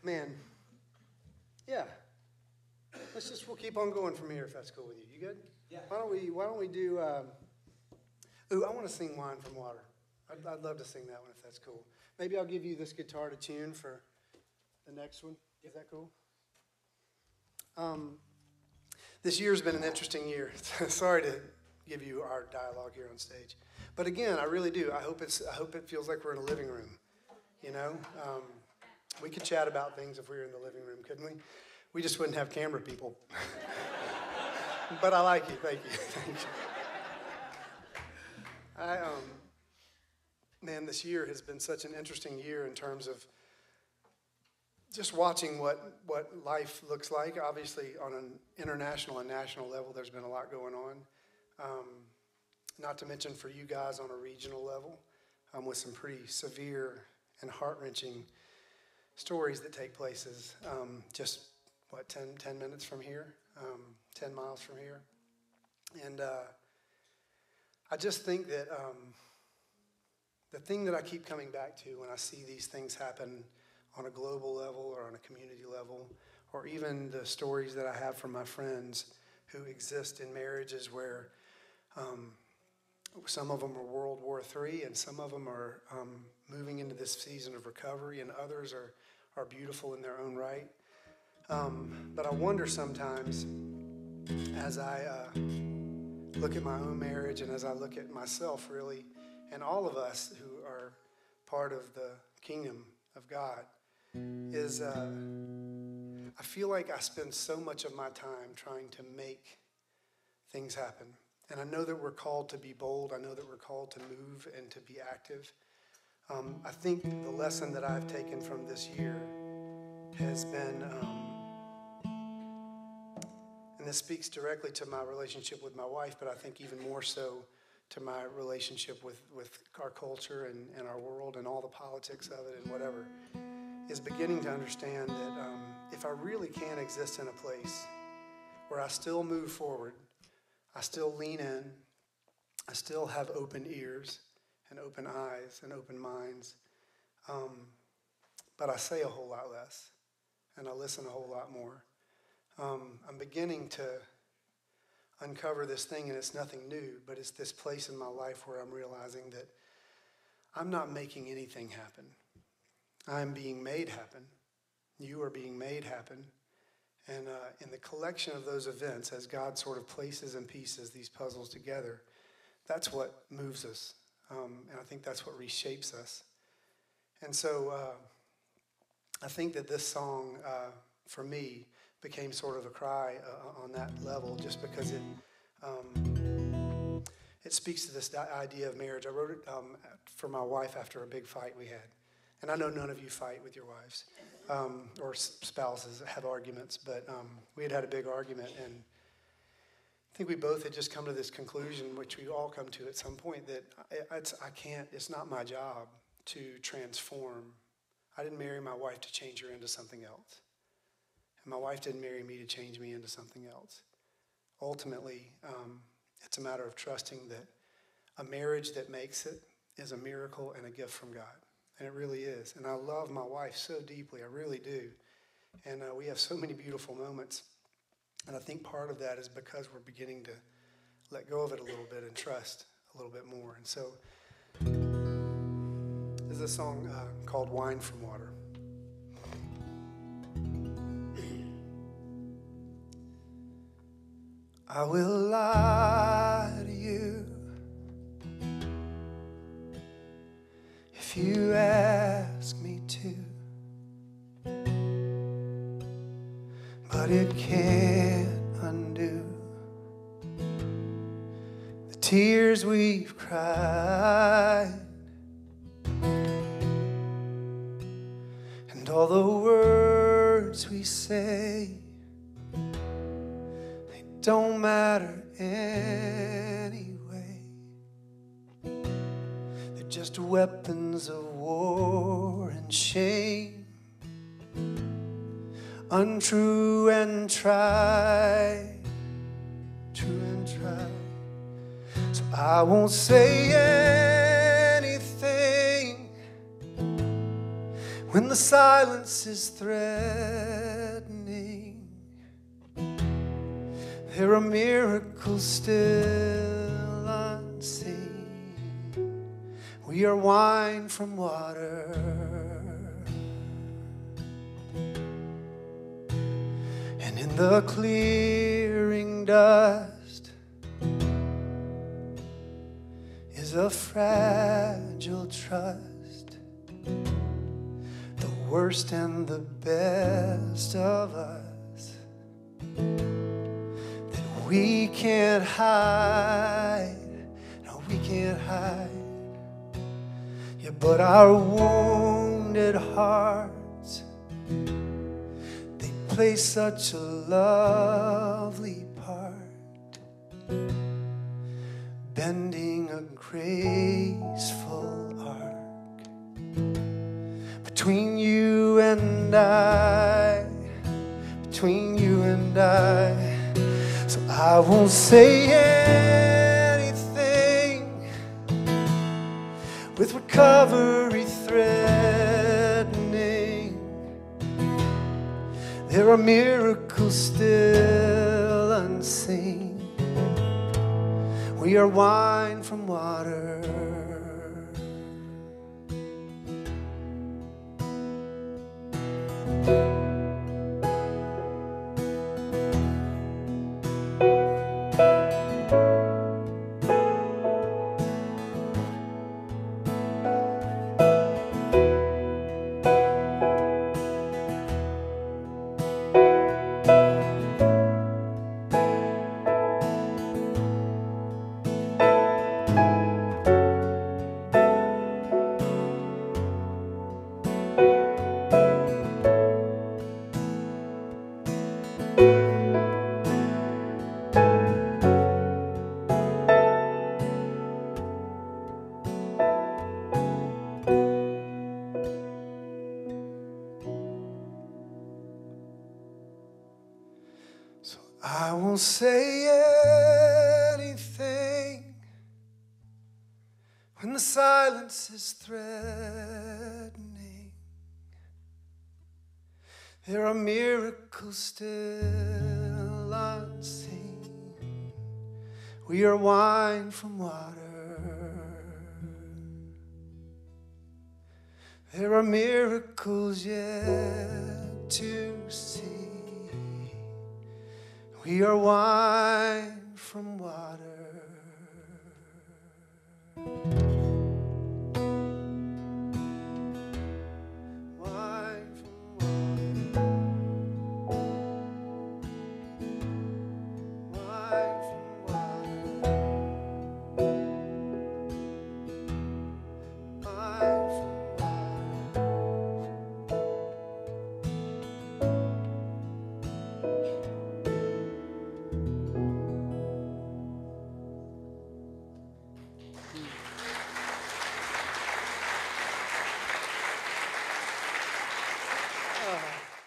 Man, yeah. We'll keep on going from here if that's cool with you. You good? Yeah. Why don't we do, ooh, I want to sing Wine from Water. I'd love to sing that one if that's cool. Maybe I'll give you this guitar to tune for the next one. Is that cool? This year's been an interesting year. Sorry to give you our dialogue here on stage. But again, I really do. I hope it feels like we're in a living room, you know? We could chat about things if we were in the living room, couldn't we? We just wouldn't have camera people. But I like you. Thank you. Thank you. Man, this year has been such an interesting year in terms of just watching what life looks like. Obviously, on an international and national level, there's been a lot going on. Not to mention for you guys on a regional level, with some pretty severe and heart-wrenching stories that take places just, 10 minutes from here, 10 miles from here. And I just think that the thing that I keep coming back to when I see these things happen on a global level or on a community level, or even the stories that I have from my friends who exist in marriages where some of them are World War III and some of them are moving into this season of recovery, and others are beautiful in their own right. But I wonder sometimes as I look at my own marriage and as I look at myself really, and all of us who are part of the kingdom of God, is I feel like I spend so much of my time trying to make things happen. And I know that we're called to be bold. I know that we're called to move and to be active. I think the lesson that I've taken from this year has been, and this speaks directly to my relationship with my wife, but I think even more so to my relationship with our culture and our world and all the politics of it and whatever, is beginning to understand that if I really can exist in a place where I still move forward, I still lean in, I still have open ears and open eyes and open minds, but I say a whole lot less and I listen a whole lot more. I'm beginning to uncover this thing, and it's nothing new, but it's this place in my life where I'm realizing that I'm not making anything happen. I'm being made happen. You are being made happen. And in the collection of those events, as God sort of places and pieces these puzzles together, that's what moves us. And I think that's what reshapes us. And so I think that this song, for me, became sort of a cry on that level, just because it speaks to this idea of marriage. I wrote it for my wife after a big fight we had. And I know none of you fight with your wives or spouses have arguments, but we had a big argument, and I think we both had just come to this conclusion, which we all come to at some point, that it's not my job to transform. I didn't marry my wife to change her into something else. And my wife didn't marry me to change me into something else. Ultimately, it's a matter of trusting that a marriage that makes it is a miracle and a gift from God. And it really is. And I love my wife so deeply. I really do. And we have so many beautiful moments. And I think part of that is because we're beginning to let go of it a little bit and trust a little bit more. And so there's a song called Wine from Water. I will lie to you if you ask me to, but it can't undo the tears we've cried and all the words we say. They don't matter anyway. They're just weapons of war and shame, untrue and tried, true and tried. So I won't say anything when the silence is threatening. There are miracles still unseen. We are wine from water. And in the clearing dust is a fragile trust. The worst and the best of us that we can't hide. No, we can't hide. Yeah, but our wounded hearts, they play such a lovely part, bending a graceful arc between you and I, between you and I. So I won't say anything with recovery threatening. There are miracles still unseen. We are wine from water. So I won't say anything when the silence is threatening. There are miracles still unseen. We are wine from water. There are miracles yet to see. We are wine from water.